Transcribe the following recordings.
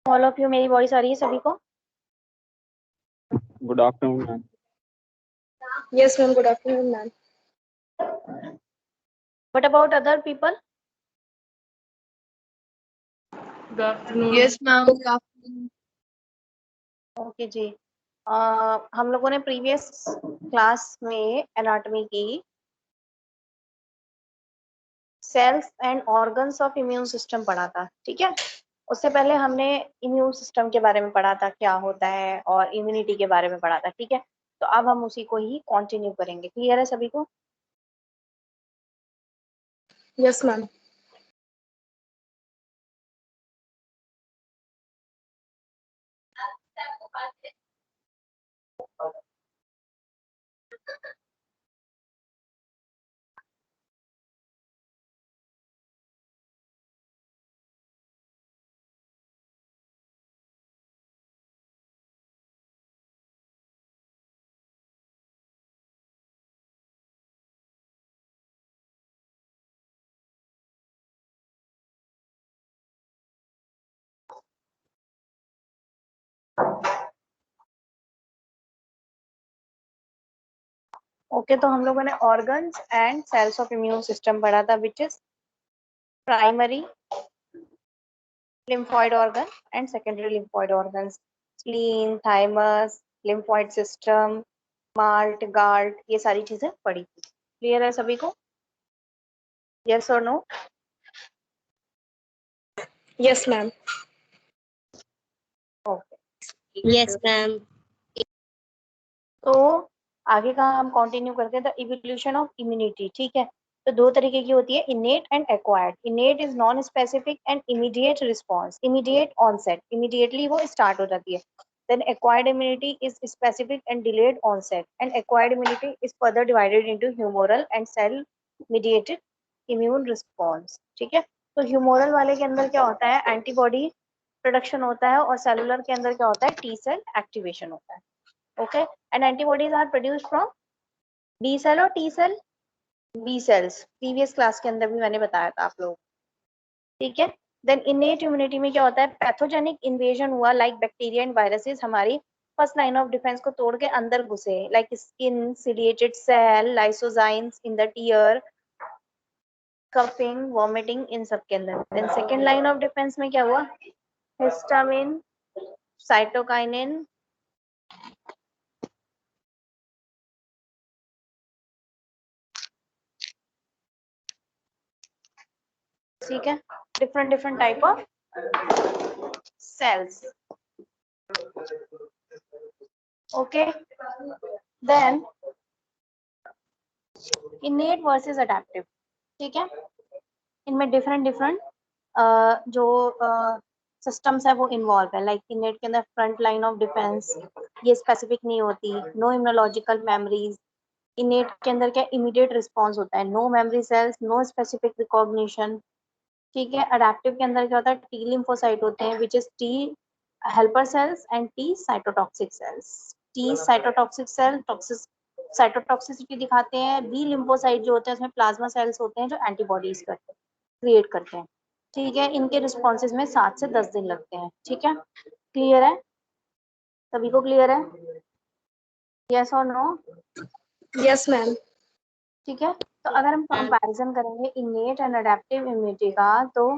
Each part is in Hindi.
ऑल ऑफ यू, मेरी वॉइस आ रही है सभी को? Good afternoon ma'am. Yes, ma'am. Good afternoon, ma'am. What about other people? Good afternoon. Yes, ma'am. Good afternoon. Okay जी। हम लोगों ने प्रीवियस क्लास में एनाटॉमी की cells and organs of immune system पढ़ा था, ठीक है। उससे पहले हमने इम्यून सिस्टम के बारे में पढ़ा था, क्या होता है, और इम्यूनिटी के बारे में पढ़ा था, ठीक है। तो अब हम उसी को ही कंटिन्यू करेंगे। क्लियर है सभी को? Yes, ma'am. ओके, तो हम लोगों ने organs and cells of immune system पढ़ा था, which is primary lymphoid organ and secondary lymphoid organs, spleen, thymus, lymphoid system, MALT, GALT, ये सारी चीजें पढ़ी थी। क्लियर है सभी को? यस और no? Yes, ma'am. Okay, Yes, ma'am. तो आगे का हम कंटिन्यू करते हैं। द इवोल्यूशन ऑफ इम्यूनिटी, ठीक है। तो दो तरीके की होती है, innate and acquired. Innate is non specific and immediate response, immediate onset, immediately वो स्टार्ट हो जाती है। Then acquired immunity is specific and delayed onset, and acquired immunity is further divided into humoral and cell mediated immune response, ठीक है। तो ह्यूमोरल वाले के अंदर क्या होता है, एंटीबॉडी प्रोडक्शन होता है, और सेलुलर के अंदर क्या होता है, टी सेल एक्टिवेशन होता है। Okay, and antibodies are produced from B cell और T cell? B cells। Previous class के अंदर भी मैंने बताया था आप लोग, ठीक है। देन इनेट इम्यूनिटी में क्या होता है, पैथोजेनिक इन्वेजन हुआ, लाइक बैक्टीरिया एंड वायरसेस हमारी फर्स्ट लाइन ऑफ डिफेंस को तोड़ के अंदर घुसे, like skin, ciliated cell, lysozymes in the tear, coughing, vomiting, इन सब के अंदर। Then second line of defence में क्या हुआ, हिस्टामिन, साइटोकाइनिन, ठीक है, different different type of cells, okay। then innate versus adaptive, ठीक है। इनमें डिफरेंट डिफरेंट जो सिस्टम्स है वो इन्वॉल्व है। लाइक इनेट के अंदर फ्रंट लाइन ऑफ डिफेंस, ये स्पेसिफिक नहीं होती, नो इम्यूनोलॉजिकल मेमोरीज। इनेट के अंदर क्या, इमीडिएट रिस्पॉन्स होता है, no memory cells, no specific recognition, ठीक है। अडेप्टिव के अंदर क्या होता है, टी लिम्फोसाइट होते हैं, which is T helper cells and T cytotoxic cells. T cytotoxic cell toxic cytotoxicity दिखाते हैं, बी लिम्फोसाइट जो होते हैं उसमें प्लाज्मा सेल्स होते हैं जो एंटीबॉडीज करते हैं, क्रिएट करते हैं, ठीक है। इनके रिस्पॉन्सेज में 7 से 10 दिन लगते हैं, ठीक है। क्लियर है सभी को? क्लियर है? यस और नो? Yes, ma'am. ठीक है। तो अगर हम कंपैरिजन करेंगे इनेट एंड अडेप्टिव इम्यूनिटी का, तो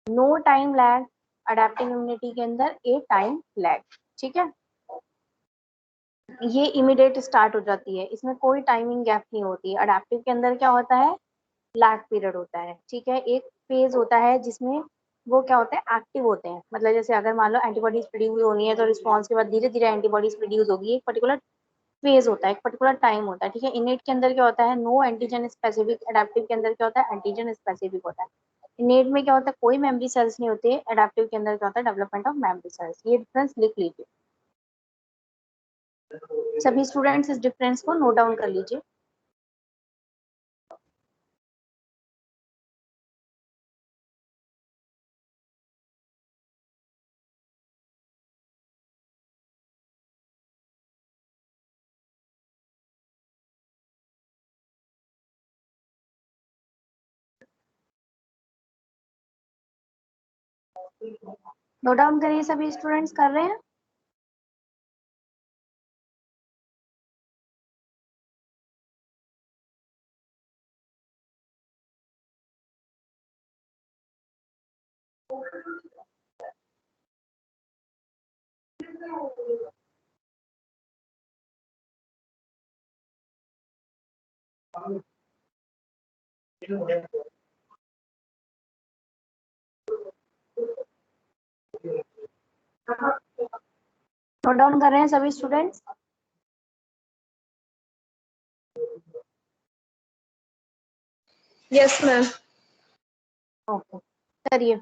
no time lag adaptive immunity के अंदर, ए टाइम लैग, ठीक है। ये इमीडिएट स्टार्ट हो जाती है, इसमें कोई टाइमिंग गैप नहीं होती। अडेप्टिव के अंदर क्या होता है, लैग पीरियड होता है, ठीक है। एक फेज होता है जिसमें वो क्या होता है, एक्टिव होते हैं। मतलब जैसे अगर मान लो एंटीबॉडीज प्रोड्यूस होनी है, तो रिस्पॉन्स के बाद धीरे धीरे एंटीबॉडीज प्रोड्यूस होगी, एक पर्टिकुलर फेज होता है, एक पर्टिकुलर टाइम होता है, ठीक है। इनेट के अंदर क्या होता है, नो एंटीजन स्पेसिफिक। अडेप्टिव के अंदर क्या होता है, एंटीजन स्पेसिफिक होता है। इनेट में क्या होता है, कोई मेमोरी सेल्स नहीं होते। अडेप्टिव के अंदर क्या होता है, डेवलपमेंट ऑफ मेमोरी सेल्स। ये डिफरेंस लिख लीजिए सभी स्टूडेंट्स, इस डिफरेंस को नोट डाउन कर लीजिए। नोट डाउन करिए, सभी स्टूडेंट्स कर रहे हैं? नोट डाउन कर रहे हैं सभी स्टूडेंट्स? Yes, ma'am. ओके, करिए।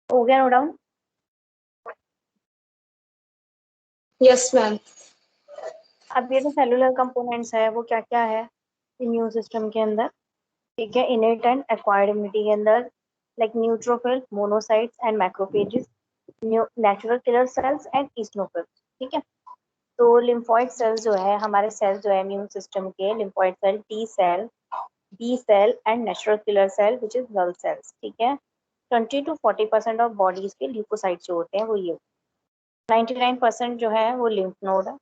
हो गया नोट डाउन? Yes, ma'am. अब ये जो सेलुलर कंपोनेंट्स है वो क्या क्या है इम्यून सिस्टम के अंदर? ठीक है, इनेट एंड एक्वायर्ड इम्यूनिटी के अंदर like neutrophil, monocytes and macrophages, natural killer cells and इस्नोफिल्स। ठीक है, तो लिम्फोइड सेल्स जो है, हमारे सेल्स जो है इम्यून सिस्टम के, lymphoid cell, T cell, B cell and natural killer cell which is null cells. ठीक है, 20 to 40% ऑफ बॉडीज के ल्यूकोसाइट जो होते हैं वो ये, 99% जो है वो लिम्फ नोड है।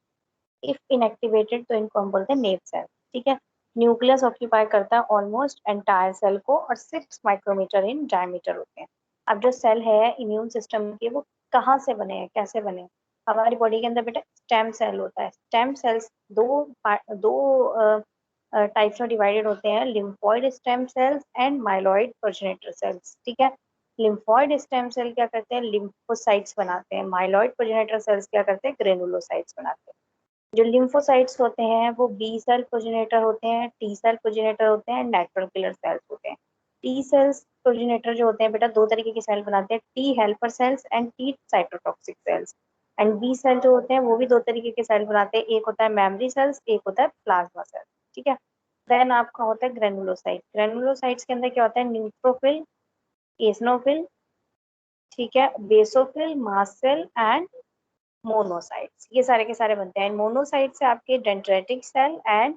इफ इनएक्टिवेटेड तो इनको हम बोलते हैं नेव सेल। ठीक है, न्यूक्लियस ऑक्यूपाई करता है ऑलमोस्ट एंटायर सेल को और 6 माइक्रोमीटर इन डायमीटर होते हैं। अब जो सेल है इम्यून सिस्टम के, वो कहाँ से बने हैं, कैसे बने हैं? हमारी बॉडी के अंदर बेटा स्टेम सेल होता है। स्टेम सेल्स दो टाइप्स में डिवाइडेड होते हैं, lymphoid stem cells and myeloid progenitor cells. ठीक है, लिम्फोइड स्टेम सेल क्या करते हैं, लिम्फोसाइट्स बनाते हैं। माइलॉइड प्रोजेनेटर सेल्स क्या करते हैं, ग्रेनुलोसाइट्स बनाते हैं। जो लिम्फोसाइट्स होते हैं वो बी सेल प्रोजेनेटर होते हैं, टी सेल प्रोजेनेटर होते हैं, नेचुरल किलर सेल्स होते हैं। टी सेल्स प्रोजेनेटर जो होते हैं बेटा दो तरीके के सेल बनाते हैं, T helper cells and T cytotoxic cells. And B cell जो होते हैं वो भी दो तरीके के सेल बनाते हैं, एक होता है मेमोरी सेल्स, एक होता है प्लाज्मा सेल्स। ठीक है, देन आपका होता है ग्रेनुलोसाइट। ग्रेनुलोसाइट्स के अंदर क्या होता है, न्यूट्रोफिल, एसनोफिल, ठीक है, basophil, mast cell and monocytes, ये सारे के सारे बनते हैं। मोनोसाइट से आपके डेंड्रेटिक सेल एंड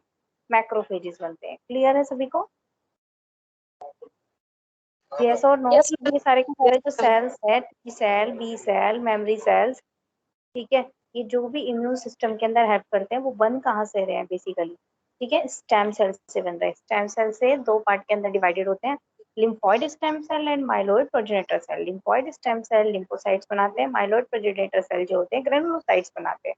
मैक्रोफेजेस बनते हैं। क्लियर है सभी को? यस और नो? Yes, ये सारे के yes, सारे जो ma'am. सेल्स है, T cell, B cell, memory cells, ठीक है, ये जो भी इम्यून सिस्टम के अंदर हेल्प करते हैं वो बन कहाँ से रहे हैं बेसिकली? ठीक है, स्टेम सेल से बन रहे हैं। स्टेम सेल से दो पार्ट के अंदर डिवाइडेड होते हैं, lymphoid stem cell and myeloid progenitor cell. Lymphoid stem cell lymphocytes बनाते हैं, माइलोइड प्रोजेनेटर सेल जो होते हैं ग्रेनुलोसाइट्स बनाते हैं।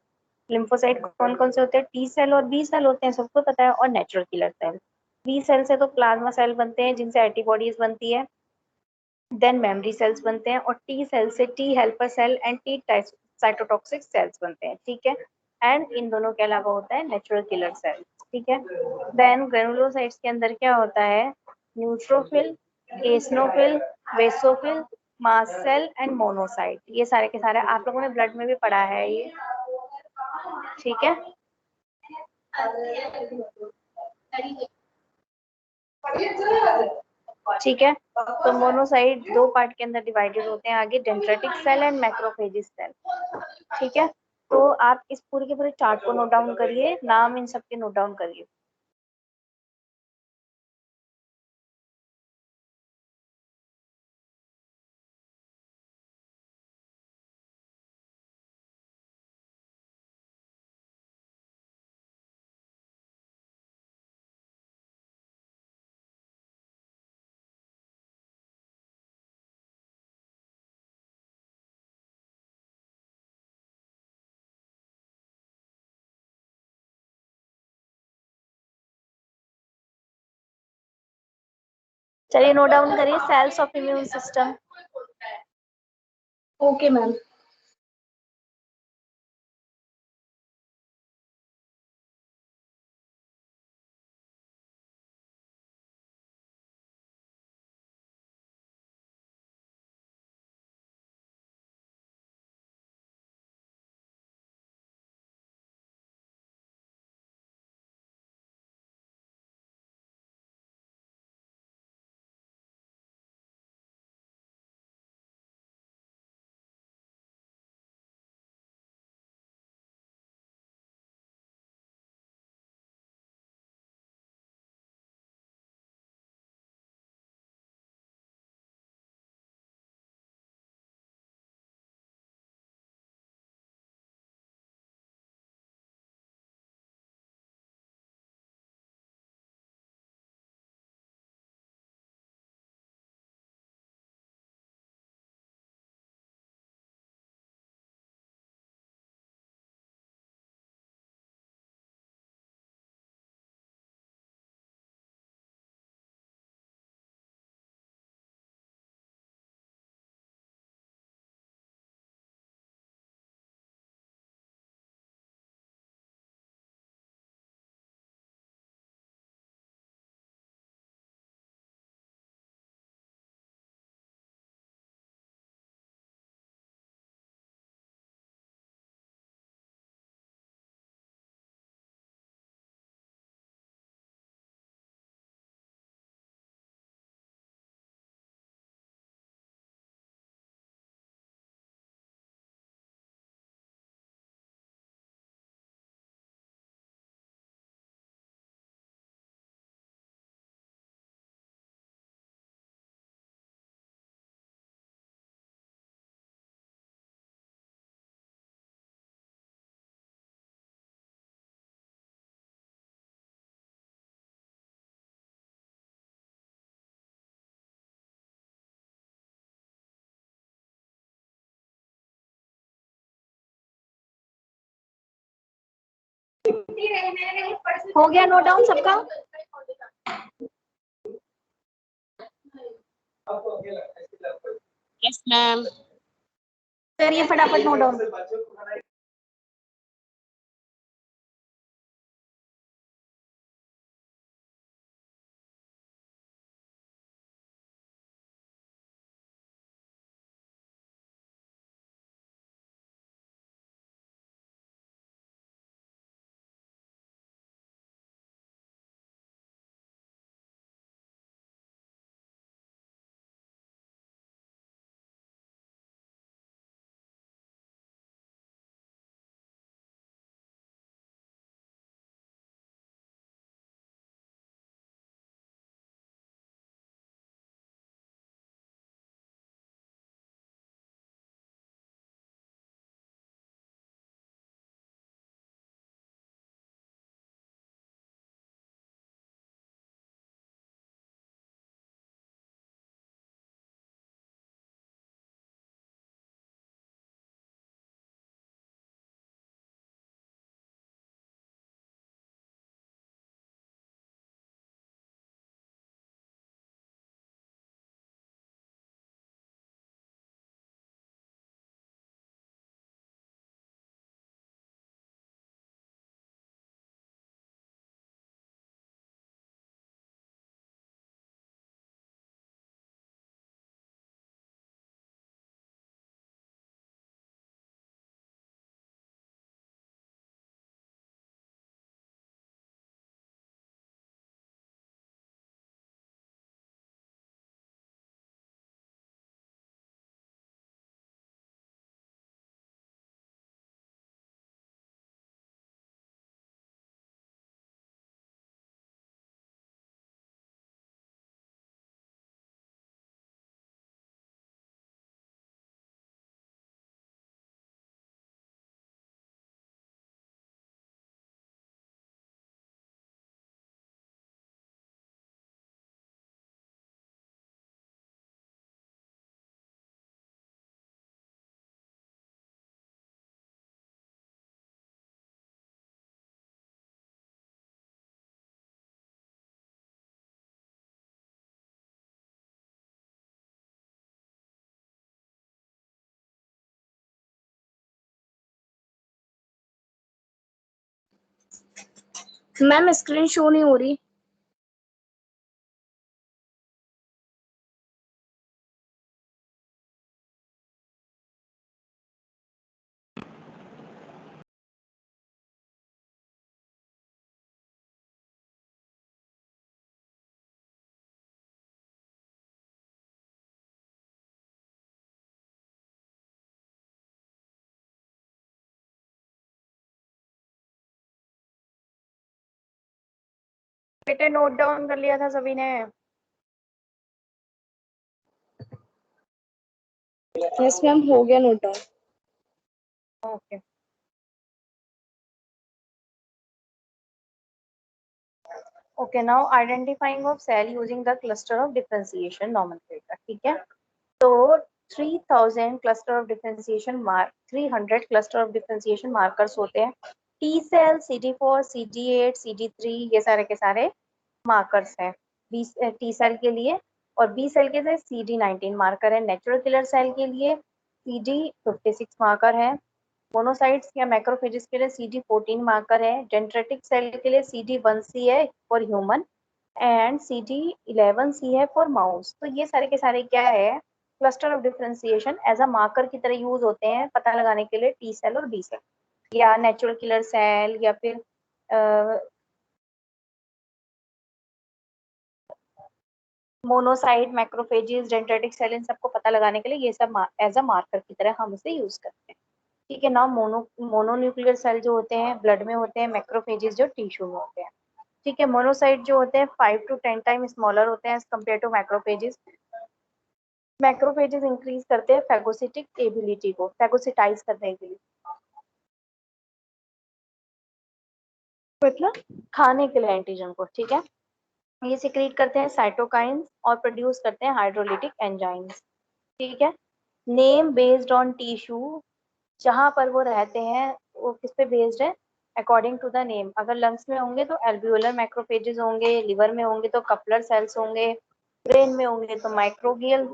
लिम्फोसाइट कौन कौन से होते हैं, टी सेल और बी सेल होते हैं, सबको पता है, और natural killer cell. B cell से तो प्लाज्मा सेल बनते हैं जिनसे एंटीबॉडीज बनती है, देन मेमोरी सेल्स बनते हैं, और टी सेल से T helper cell and T cytotoxic cells बनते हैं। ठीक है, एंड इन दोनों के अलावा होता है नेचुरल किलर सेल्स। ठीक है, देन ग्रेनुलोसाइट्स के अंदर क्या होता है, neutrophil, eosinophil, basophil, mast cell and monocyte, ये सारे के सारे आप लोगों ने ब्लड में भी पढ़ा है ये। ठीक है, ठीक है, तो मोनोसाइट दो पार्ट के अंदर डिवाइडेड होते हैं, आगे dendritic cell and macrophages cell. ठीक है, तो आप इस पूरे के पूरे चार्ट को नोट डाउन करिए, नाम इन सबके नोट डाउन करिए। चलिए नोट डाउन करिए, cells of immune system. Okay, ma'am. हो गया नोट डाउन सबका? Yes ma'am. करिए फटाफट note down. Ma'am screen show नहीं हो रही। बेटे नोट डाउन कर लिया था सभी ने? यस मैम, हो गया note down. Okay. Okay, now identifying of cell using the cluster of differentiation nomenclature. ठीक है, तो 3000 cluster of differentiation mark 300 cluster of differentiation markers होते हैं। T cell, CD4, CD8, CD3 ये सारे के सारे मार्कर्स हैं बी टी सेल के लिए। और बी सेल के लिए CD19 मार्कर है। नेचुरल किलर सेल के लिए CD56 मार्कर है। मोनोसाइट्स या मैक्रोफेजेस के लिए CD14 मार्कर है। डेंड्रेटिक सेल के लिए CD1C है फॉर ह्यूमन एंड CD11C है फॉर माउस। तो ये सारे के सारे क्या है, cluster of differentiation as a marker की तरह यूज होते हैं पता लगाने के लिए टी सेल और बी सेल या नेचुरल किलर सेल या फिर मोनोसाइट, मैक्रोफेजेस, डेंड्रेटिक सेल, इन सबको पता लगाने के लिए ये सब एज अ मार्कर की तरह हम इसे यूज करते हैं। ठीक है ना। मोनोन्यूक्लियर सेल जो होते हैं ब्लड में होते हैं, मैक्रोफेजेस जो टिश्यू में होते हैं। ठीक है, मोनोसाइट जो होते हैं 5 to 10 टाइम स्मॉलर होते हैं as compare to macrophages. Macrophages increase करते हैं फैगोसिटिक एबिलिटी को, फैगोसिटाइज करने के लिए, मतलब खाने के लिए एंटीजन को। ठीक है, ये सिक्रीट करते हैं साइटोकाइंस और प्रोड्यूस करते हैं हाइड्रोलिटिक एंजाइम्स। ठीक है, नेम बेस्ड ऑन टिश्यू, जहां पर वो रहते हैं वो किस पे बेस्ड है, अकॉर्डिंग टू द नेम। अगर लंग्स में होंगे तो एल्वियोलर मैक्रोफेजेस होंगे, लिवर में होंगे तो कपलर सेल्स होंगे, ब्रेन में होंगे तो माइक्रोगियल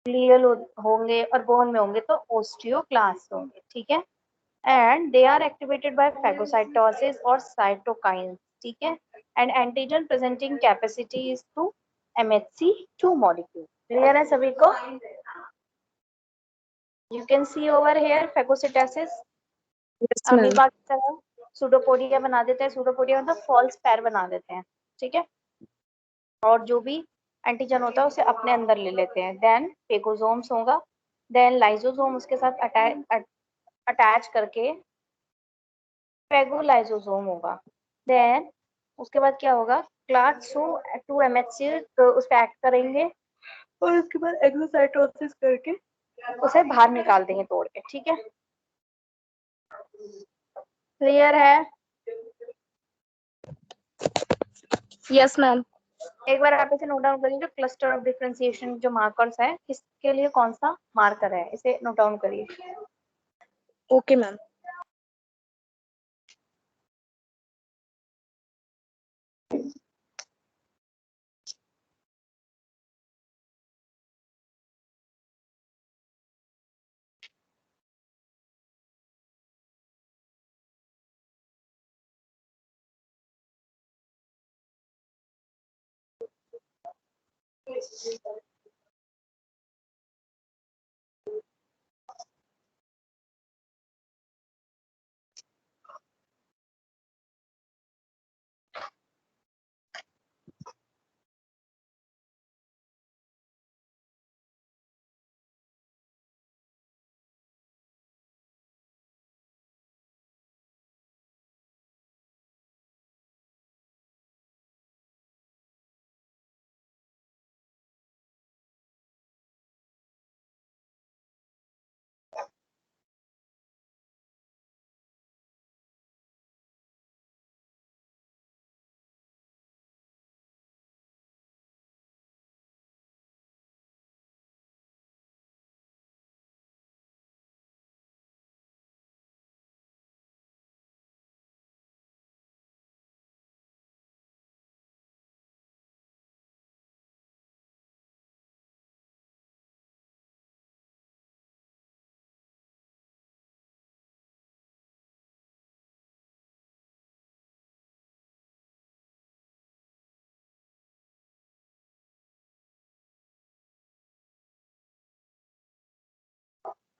ग्लियल होंगे और बोन में होंगे तो ओस्टियोक्लास्ट होंगे। ठीक है, and they are activated by phagocytosis और साइटोकाइंस। ठीक है, and antigen presenting capacity is to MHC2 molecule. Clear है सभी को? You can see over here phagocytosis yes ma'am. Amoeba की तरह सूडोपोडिया बना देते हैं। सूडोपोडिया मतलब फॉल्स पैर बना देते हैं। ठीक है, और जो भी एंटीजन होता है उसे अपने अंदर ले लेते हैं। देन फेगोसोम्स होगा, देन लाइसोसोम उसके साथ अटैच करके फेगोलाइसोसोम होगा। देन उसके बाद क्या होगा, क्लास 2 MHC तो उस पर एक्ट करेंगे और उसके बाद एक्सोसाइटोसिस करके उसे बाहर निकाल देंगे तोड़ के। ठीक है, क्लियर है? Yes ma'am. एक बार आप इसे नोट डाउन करिए, जो क्लस्टर ऑफ डिफरेंशिएशन जो मार्कर्स है किसके लिए कौन सा मार्कर है, इसे नोट डाउन करिए। Okay ma'am.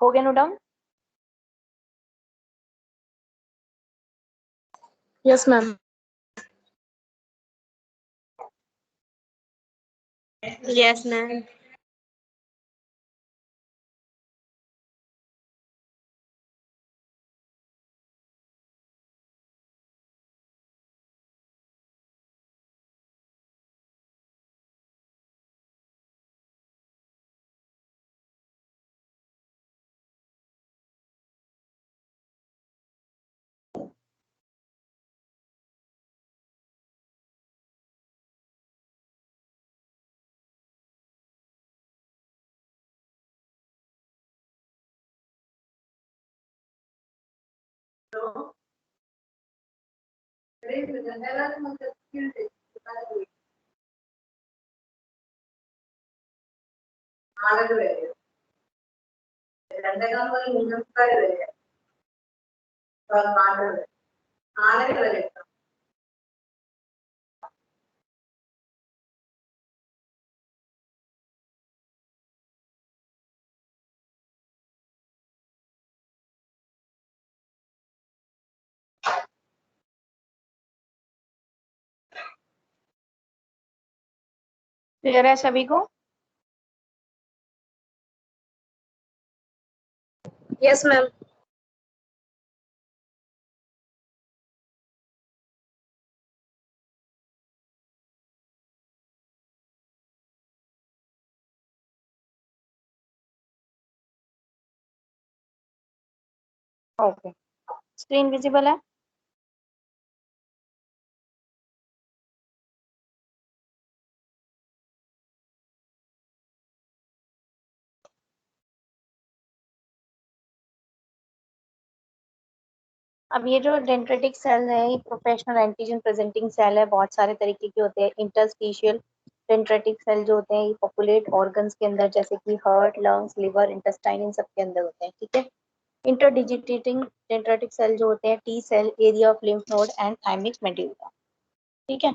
हो गया note down? Yes ma'am. Yes ma'am. Clear है सभी को? Yes ma'am. Okay, screen visible है? अब ये जो डेंड्रिटिक सेल है, ये प्रोफेशनल एंटीजन प्रेजेंटिंग सेल है। बहुत सारे तरीके के होते हैं। इंटरस्टिशियल डेंड्रिटिक सेल जो होते हैं, ये पॉपुलेट ऑर्गन्स के अंदर, जैसे कि हार्ट, लंग्स, लिवर, इंटेस्टाइन, इन सब के अंदर होते हैं। ठीक है। इंटरडिजिटेटिंग डेंड्रिटिक सेल जो होते हैं, T cell, area of lymph node and thymic medulla. ठीक है।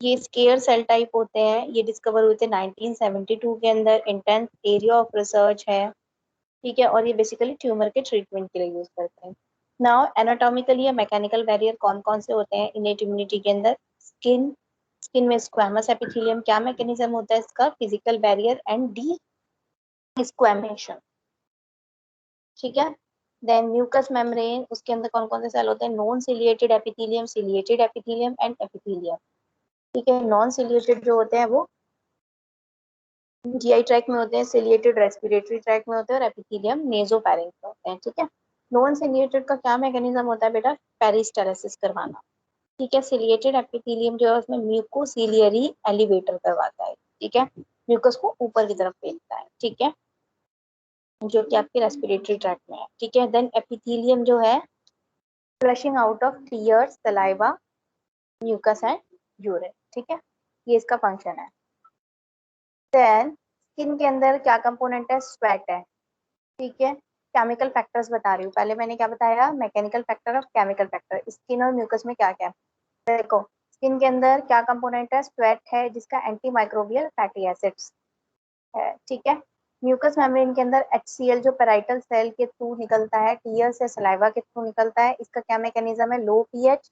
ये स्केयर सेल टाइप होते हैं। ये डिस्कवर हुए थे 1972 के अंदर। इंटेंस एरिया ऑफ रिसर्च है। ठीक है। और ये बेसिकली ट्यूमर के ट्रीटमेंट के लिए यूज करते हैं। नाउ एनाटॉमिकली या मैकेनिकल बैरियर कौन कौन से होते हैं इनेट इम्यूनिटी के अंदर? स्किन, स्किन में स्क्वैमस एपिथेलियम। क्या मैकेनिज्म होता है इसका? Physical barrier and desquamation. ठीक है। देन म्यूकस मेम्ब्रेन, उसके अंदर कौन कौन से सेल होते हैं? Non ciliated epithelium and epithelium. ठीक है। नॉन सिलिएटेड जो होते हैं वो जीआई ट्रैक में होते हैं, सिलिएटेड रेस्पिरेटरी ट्रैक में होते हैं, और एपिथेलियम नेजोफैरिंक्स में होते हैं। ठीक है। नॉन सिलिएटेड का क्या मैकेनिज्म होता है बेटा? पेरिस्टेलिसिस करवाना। ठीक है। सिलिएटेड एपिथेलियम जो है उसमें म्यूकोसिलियरी एलिवेटर करवाता है। ठीक है। म्यूकस को ऊपर की तरफ फेंकता है। ठीक है। जो कि आपके रेस्पिरेटरी ट्रैक में है। ठीक है। देन एपिथेलियम जो है flushing out of tears, saliva, mucus and urine. ठीक है। ये इसका फंक्शन है। देन स्किन के अंदर क्या कंपोनेंट है? स्वेट है। ठीक है। केमिकल फैक्टर्स बता रही हूँ। पहले मैंने क्या बताया? मैकेनिकल फैक्टर और केमिकल फैक्टर। स्किन और म्यूकस में क्या क्या है? देखो, स्किन के अंदर क्या कंपोनेंट है? स्वेट है, जिसका एंटी माइक्रोबियल फैटी एसिड्स है। ठीक है। म्यूकस मेम्ब्रेन के अंदर HCl जो पेराइटल सेल के थ्रू निकलता है, टीयर से सलाइवा के थ्रू निकलता है। इसका क्या मैकेनिज्म है? लो पीएच,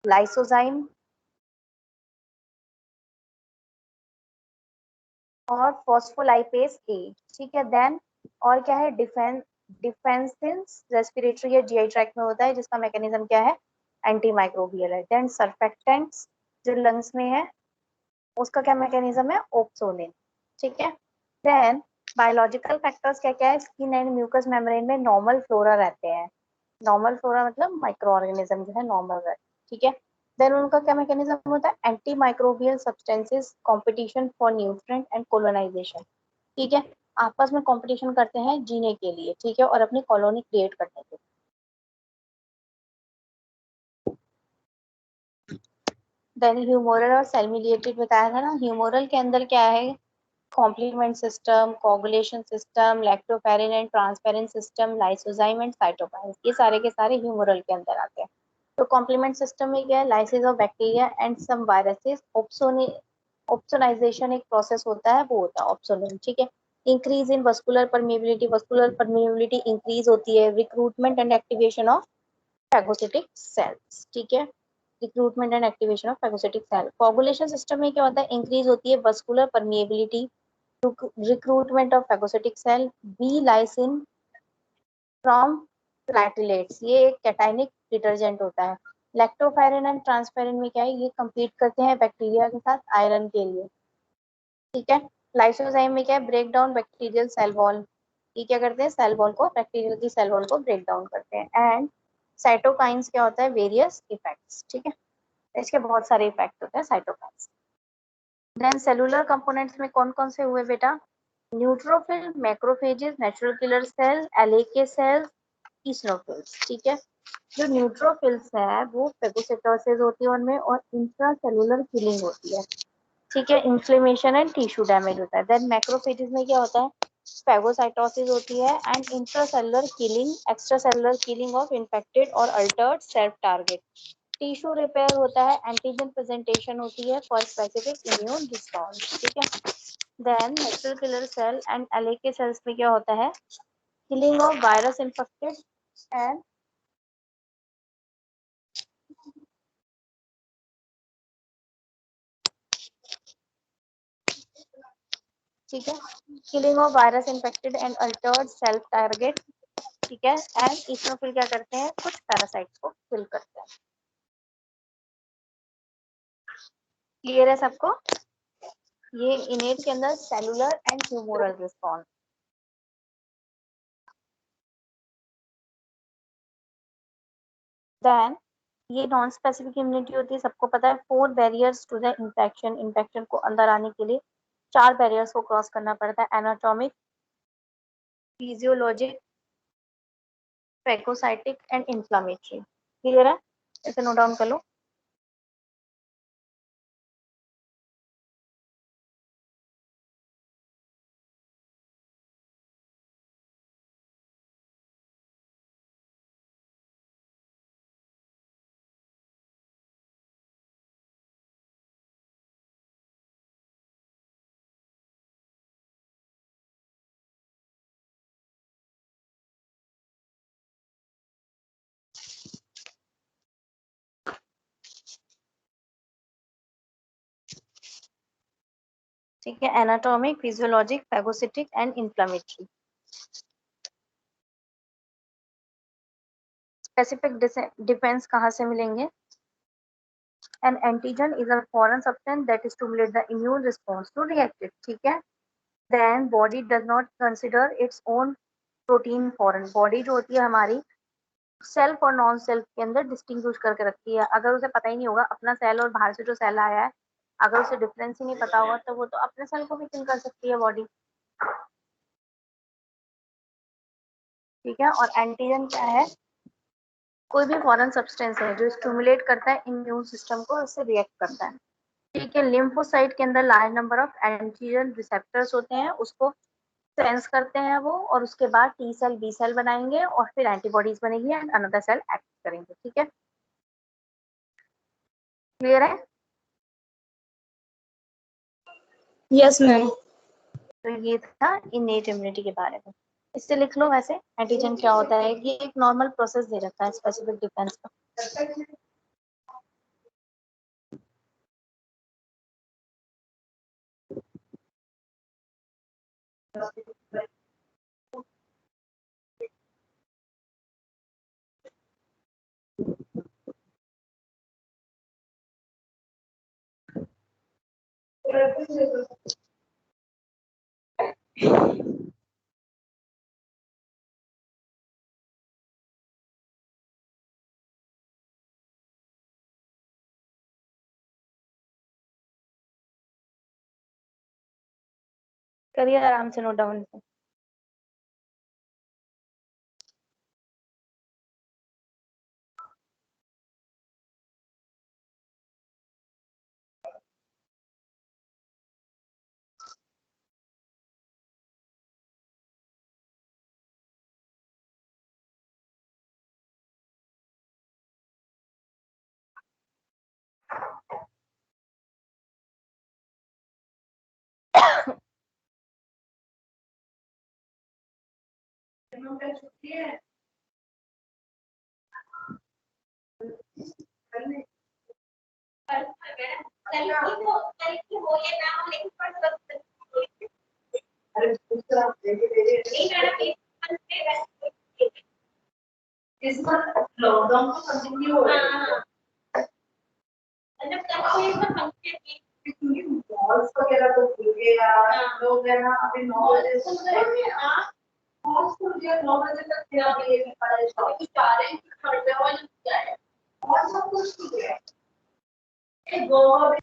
लाइसोजाइम और फॉस्फोलाइपेज ए। ठीक है। देन और क्या है? डिफेंसिन्स रेस्पिरेटरी या जीआई ट्रैक्ट में होता है, जिसका मैकेनिज्म क्या है? एंटी माइक्रोबियल है। देन सर्फेक्टेंट्स जो लंग्स में है, उसका क्या मैकेनिज्म है? ओप्सोनिन। ठीक है। देन बायोलॉजिकल फैक्टर्स क्या क्या है? स्किन एंड म्यूकस मेम्ब्रेन में नॉर्मल फ्लोरा रहते हैं। नॉर्मल फ्लोरा मतलब माइक्रो ऑर्गेनिज्म जो है नॉर्मल रहते हैं। ठीक है। देन उनका क्या मैकेनिज्म होता है? Anti microbial substances, competition for nutrient and colonization. ठीक है। आपस में कंपटीशन करते हैं जीने के लिए। ठीक है। और अपनी कॉलोनी क्रिएट करने के लिए। देन ह्यूमोरल और सेल मीडिएटेड बताया था ना। ह्यूमोरल के अंदर क्या है? Complement system, coagulation system, lactoferrin and transferrin system, lysozyme and cytokines, ये सारे के सारे ह्यूमोरल के अंदर आते हैं। तो कॉम्प्लीमेंट सिस्टम में क्या है? Lysis of bacteria and some viruses. Opsonization एक प्रोसेस होता है, वो होता है ऑप्सोनिन। ठीक है। Increase in vascular permeability increase होती है, recruitment and activation of phagocytic cells, ठीक है, recruitment and activation of phagocytic cell. Coagulation system में क्या होता है, इंक्रीज होती है vascular permeability, recruitment of phagocytic cell, B lysin from platelets, ये एक कैटाइनिक डिटर्जेंट होता है। लैक्टोफेरिन एंड ट्रांसफेरिन में क्या है, ये compete करते हैं बैक्टीरिया के साथ आयरन के लिए, ठीक है। लाइसोजाइम में क्या है, break down bacterial cell wall, ये क्या करते हैं, सेल वॉल को, बैक्टीरियल की सेल वॉल को ब्रेक डाउन करते हैं। एंड साइटोकाइंस क्या होता है, वेरियस इफेक्ट्स, ठीक है, इसके बहुत सारे इफेक्ट होते हैं साइटोकाइंस। देन सेलुलर कंपोनेंट्स में कौन कौन से हुए बेटा, neutrophil, macrophages, natural killer cell, LAK cells, eosinophils, ठीक है। जो न्यूट्रोफिल्स है वो फेगोसाइटोसिस होती है उनमें, और इंट्रासेलुलर किलिंग होती है, ठीक है, इन्फ्लेमेशन एंड टिश्यू डैमेज होता है। देन मैक्रोफेजेस में क्या होता है, फेगोसाइटोसिस होती है and intracellular killing, extracellular killing of infected और altered self target, tissue repair होता है, एंटीजन प्रेजेंटेशन होती है फॉर स्पेसिफिक इम्यून रिस्पॉन्स, ठीक है। Then natural killer cell and LAK cells में क्या होता है, killing of virus infected and, ठीक है, killing of virus infected and altered self target, ठीक है। एंड इसमें फिर क्या करते हैं, कुछ पैरासाइट्स को किल करते हैं। क्लियर है सबको, ये इनेट के अंदर cellular and humoral response. Then ये नॉन स्पेसिफिक इम्यूनिटी होती है, सबको पता है, 4 barriers to the infection, infection को अंदर आने के लिए 4 बैरियर्स को क्रॉस करना पड़ता है, anatomic, physiologic, phagocytic and inflammatory. Clear है, इसे नोट डाउन कर लो। ठीक है, anatomic, physiologic, phagocytic and inflammatory. Specific defence कहाँ से मिलेंगे, an antigen is a foreign substance that stimulates the immune response to react it, ठीक है। then body does not consider its own protein foreign, body जो होती है हमारी सेल्फ और नॉन सेल्फ के अंदर डिस्टिंग्विश करके रखती है। अगर उसे पता ही नहीं होगा अपना सेल और बाहर से जो सेल आया है, अगर उसे डिफरेंस ही नहीं पता होगा तो वो तो अपने सेल को भी किल कर सकती है बॉडी, ठीक है। और एंटीजन क्या है, कोई भी फॉरेन सब्सटेंस है जो स्टिमुलेट करता है इम्यून सिस्टम को, उससे रिएक्ट करता है, ठीक है। लिम्फोसाइट के अंदर large number of antigen receptors होते हैं, उसको सेंस करते हैं वो, और उसके बाद टी सेल बी सेल बनाएंगे और फिर एंटीबॉडीज बनेगी एंड अनदर सेल एक्ट करेंगे, ठीक है। क्लियर है, Yes, ma'am. तो ये था इनेट इम्यूनिटी के बारे में। इससे लिख लो वैसे एंटीजन क्या होता है, ये एक नॉर्मल प्रोसेस दे रखा है स्पेसिफिक डिफेंस का। करिए आराम से नोट डाउन। इस बार लॉकडाउन तो कंटिन्यू हो रहा है। मॉल्स वगैरह तो खुल गया, लोग है ना अभी 9 बजे मॉल्स खुल गया, 9 बजे तक क्या ये सारे शॉप सारे खड़े हो जाए और सब कुछ खुल गया। एक गोवा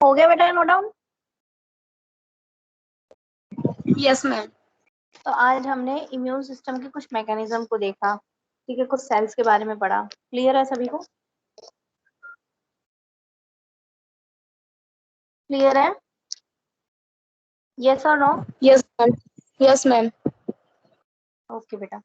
हो गया बेटा नोट डाउन। Yes, ma'am. तो आज हमने इम्यून सिस्टम के कुछ मैकेनिज्म को देखा, ठीक है, कुछ सेल्स के बारे में पढ़ा। क्लियर है सभी को? क्लियर है? यस और no? Yes, ma'am. Yes, ma'am. Okay बेटा।